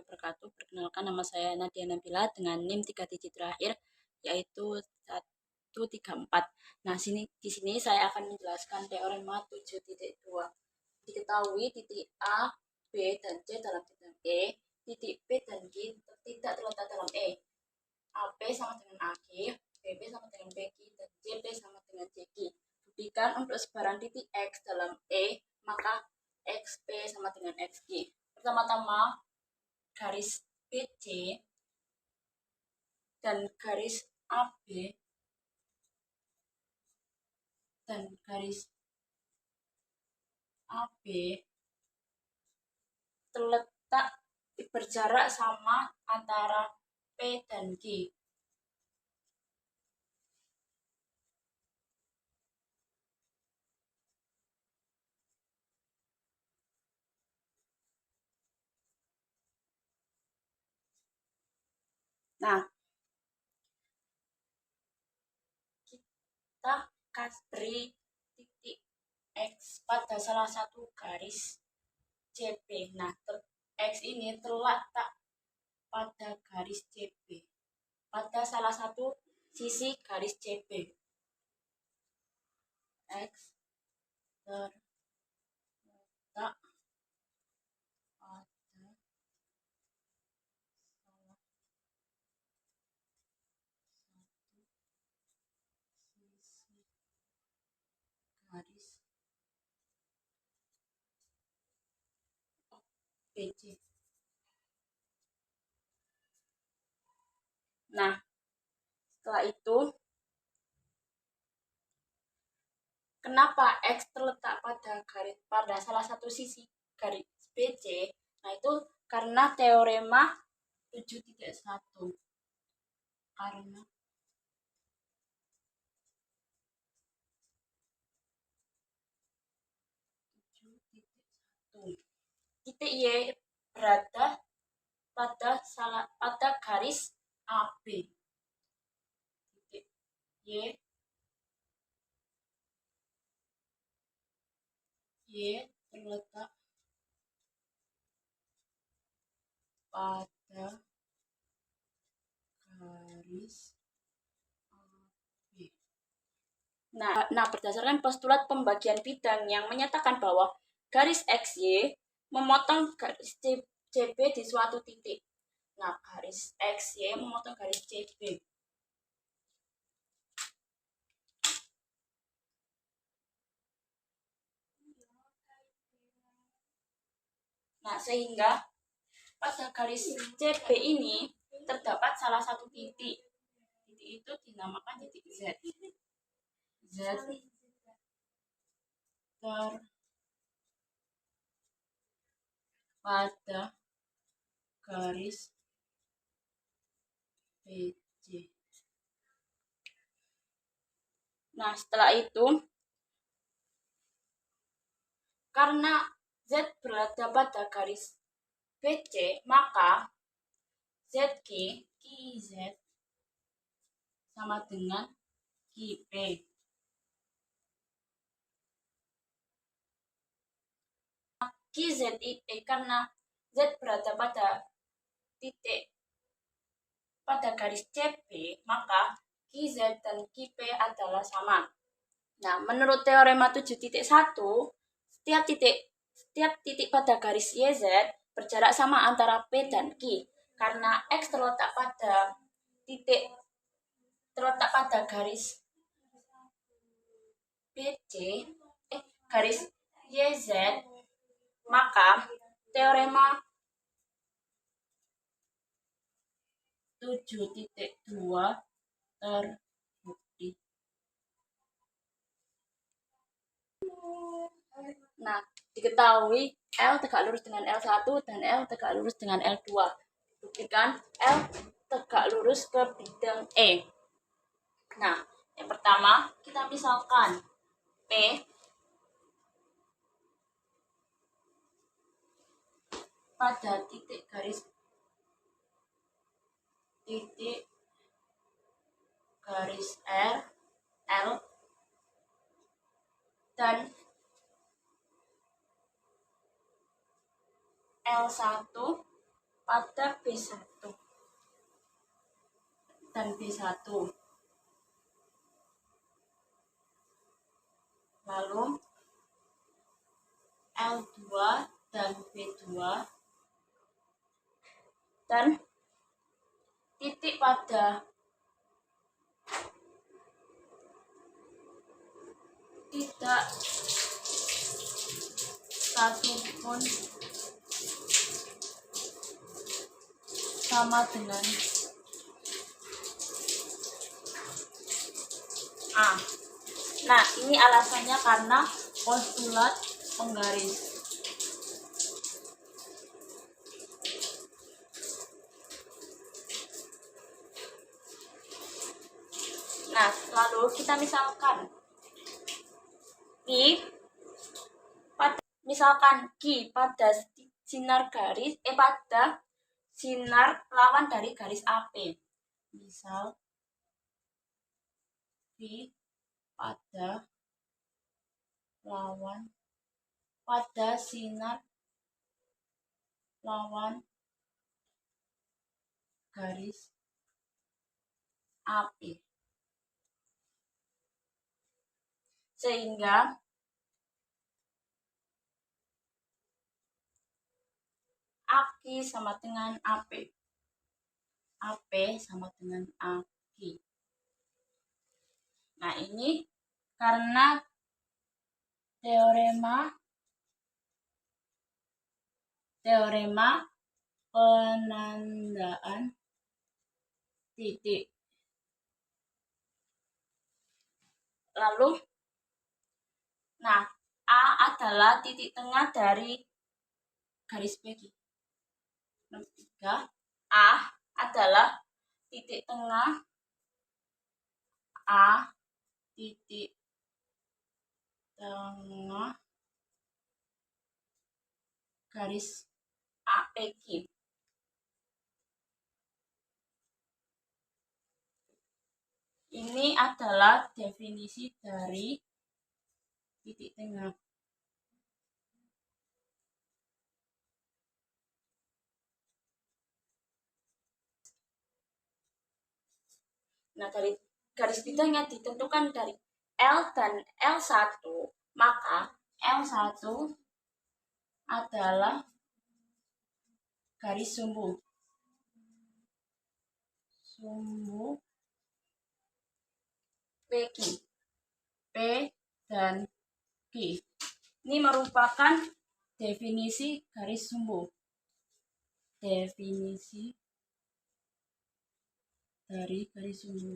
wabarakatuh. Perkenalkan, nama saya Nadia Nabila dengan NIM 3 digit terakhir yaitu 134. Nah, di sini saya akan menjelaskan teorema 7.2. Diketahui titik A, B, dan C dalam bidang E, titik B dan G tidak terletak dalam E. AP sama dengan AG, BB sama dengan BG, dan CP sama dengan CG. Buktikan untuk sebaran titik X dalam E, maka XP sama dengan XG. Pertama-tama, garis BC dan garis AB dan garis AB terletak berjarak sama antara P dan G. Nah, kita beri titik X pada salah satu garis CP. Nah, X ini terletak pada garis CP, pada salah satu sisi garis CP. X terletak pada garis BC. Nah, setelah itu, kenapa X terletak pada salah satu sisi garis BC? Nah, itu karena teorema 7.1. Karena titik Y berada pada garis AB. Titik Y terletak pada garis AB. Nah, berdasarkan postulat pembagian bidang yang menyatakan bahwa garis XY memotong garis CB di suatu titik. Nah, garis XY memotong garis CB. Nah, sehingga pada garis CB ini terdapat salah satu titik. Titik itu dinamakan titik Z. Z pada garis BC. Nah, setelah itu, karena Z berada pada garis BC, maka ZG, QZ sama dengan QP. QZI karena Z berada pada titik pada garis CP, maka QZ dan QP adalah sama. Nah, menurut teorema 7.1, setiap titik pada garis YZ berjarak sama antara P dan Q. Karena X terletak pada garis BC, garis YZ, maka teorema 7.2 terbukti. Nah, diketahui L tegak lurus dengan L1 dan L tegak lurus dengan L2. Buktikan L tegak lurus ke bidang E. Nah, yang pertama kita misalkan P pada titik garis L dan L1 pada pada B1 dan B1. Lalu L2 dan B2 dan titik pada tidak satu pun sama dengan A. Nah, ini alasannya karena postulat penggaris. Nah, lalu kita misalkan Q pada sinar garis pada sinar lawan dari garis AP. Misal Q pada sinar lawan garis AP. Sehingga AK sama dengan AP. AP sama dengan AK. Nah, ini karena teorema penandaan titik. Lalu, nah, A adalah titik tengah dari garis PQ. Nomor 3, A adalah titik tengah garis APQ. Ini adalah definisi dari titik tengah. Nah, dari garis bintangnya ditentukan dari L dan L1, maka L1 adalah garis sumbu PQ, P dan Q. Ini merupakan definisi garis sumbu. Definisi dari garis sumbu.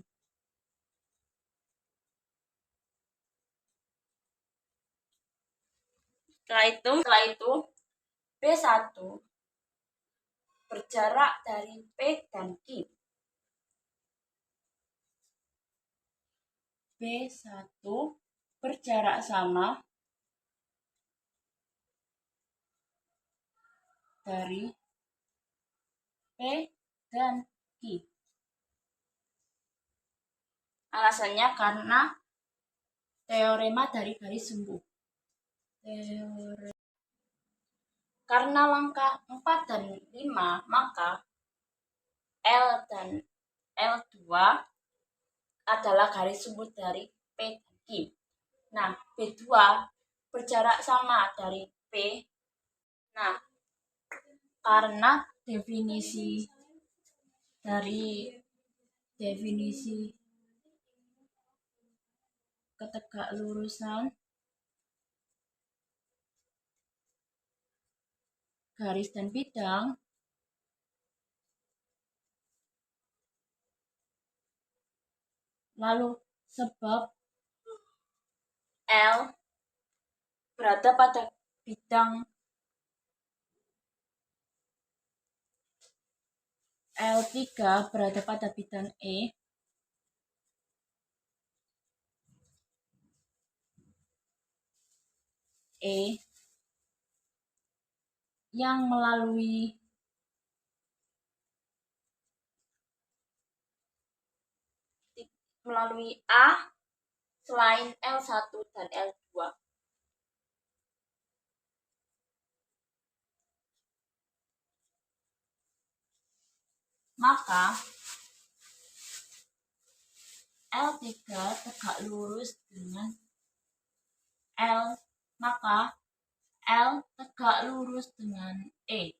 Setelah itu B1 berjarak dari P dan Q. B1 berjarak sama dari P dan Q. Alasannya karena teorema dari garis sumbu. Karena langkah 4 dan 5, maka L dan L2 adalah garis sumbu dari P dan Q. Nah, B2 berjarak sama dari P. Nah, karena definisi ketegak lurusan garis dan bidang, lalu sebab L berada pada bidang L3 berada pada bidang E, yang melalui A selain L1 dan L2. Maka L3 tegak lurus dengan L, maka L tegak lurus dengan E.